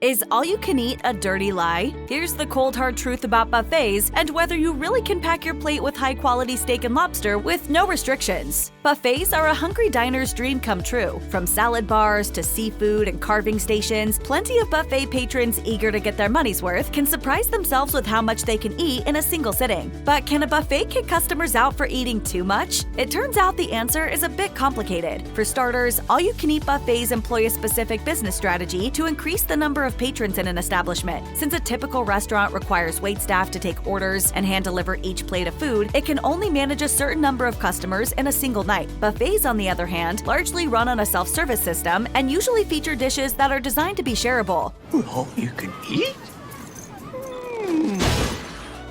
Is all-you-can-eat a dirty lie? Here's the cold hard truth about buffets and whether you really can pack your plate with high-quality steak and lobster with no restrictions. Buffets are a hungry diner's dream come true. From salad bars to seafood and carving stations, plenty of buffet patrons eager to get their money's worth can surprise themselves with how much they can eat in a single sitting. But can a buffet kick customers out for eating too much? It turns out the answer is a bit complicated. For starters, all-you-can-eat buffets employ a specific business strategy to increase the number of patrons in an establishment. Since a typical restaurant requires waitstaff to take orders and hand-deliver each plate of food, it can only manage a certain number of customers in a single night. Buffets, on the other hand, largely run on a self-service system and usually feature dishes that are designed to be shareable. All you can eat?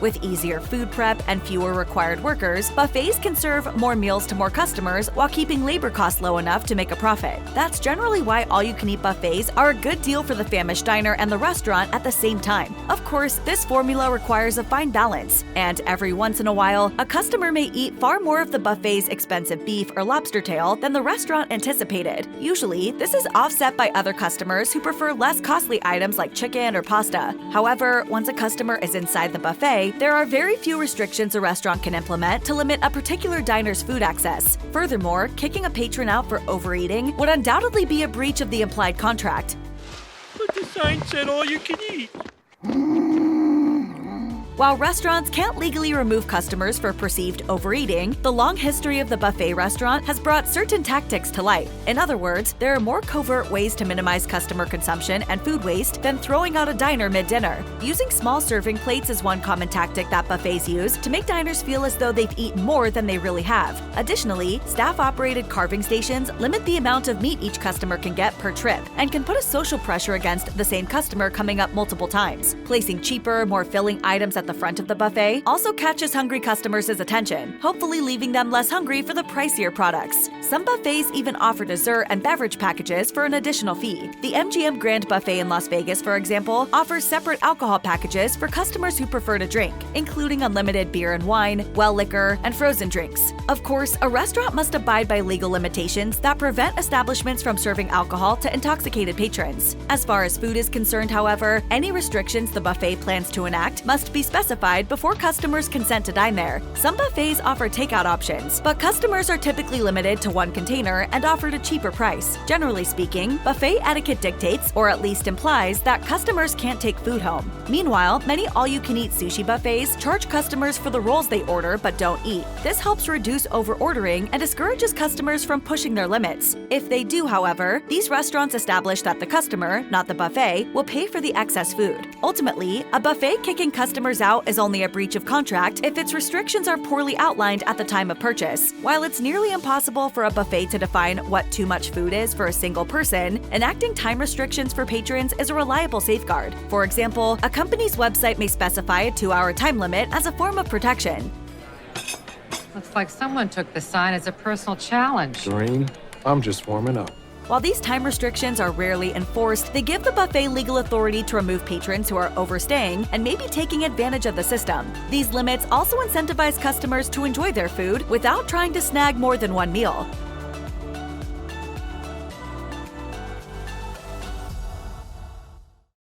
With easier food prep and fewer required workers, buffets can serve more meals to more customers while keeping labor costs low enough to make a profit. That's generally why all-you-can-eat buffets are a good deal for the famished diner and the restaurant at the same time. Of course, this formula requires a fine balance, and every once in a while, a customer may eat far more of the buffet's expensive beef or lobster tail than the restaurant anticipated. Usually, this is offset by other customers who prefer less costly items like chicken or pasta. However, once a customer is inside the buffet, there are very few restrictions a restaurant can implement to limit a particular diner's food access. Furthermore, kicking a patron out for overeating would undoubtedly be a breach of the implied contract. But the sign said all you can eat. While restaurants can't legally remove customers for perceived overeating, the long history of the buffet restaurant has brought certain tactics to light. In other words, there are more covert ways to minimize customer consumption and food waste than throwing out a diner mid-dinner. Using small serving plates is one common tactic that buffets use to make diners feel as though they've eaten more than they really have. Additionally, staff-operated carving stations limit the amount of meat each customer can get per trip and can put a social pressure against the same customer coming up multiple times. Placing cheaper, more filling items at the front of the buffet also catches hungry customers' attention, hopefully leaving them less hungry for the pricier products. Some buffets even offer dessert and beverage packages for an additional fee. The MGM Grand Buffet in Las Vegas, for example, offers separate alcohol packages for customers who prefer to drink, including unlimited beer and wine, well liquor, and frozen drinks. Of course, a restaurant must abide by legal limitations that prevent establishments from serving alcohol to intoxicated patrons. As far as food is concerned, however, any restrictions the buffet plans to enact must be specified before customers consent to dine there. Some buffets offer takeout options, but customers are typically limited to one container and offered a cheaper price. Generally speaking, buffet etiquette dictates, or at least implies, that customers can't take food home. Meanwhile, many all-you-can-eat sushi buffets charge customers for the rolls they order but don't eat. This helps reduce over-ordering and discourages customers from pushing their limits. If they do, however, these restaurants establish that the customer, not the buffet, will pay for the excess food. Ultimately, a buffet kicking customers out is only a breach of contract if its restrictions are poorly outlined at the time of purchase. While it's nearly impossible for a buffet to define what too much food is for a single person, enacting time restrictions for patrons is a reliable safeguard. For example, a company's website may specify a 2-hour time limit as a form of protection. Looks like someone took the sign as a personal challenge. Doreen, I'm just warming up. While these time restrictions are rarely enforced, they give the buffet legal authority to remove patrons who are overstaying and maybe taking advantage of the system. These limits also incentivize customers to enjoy their food without trying to snag more than one meal.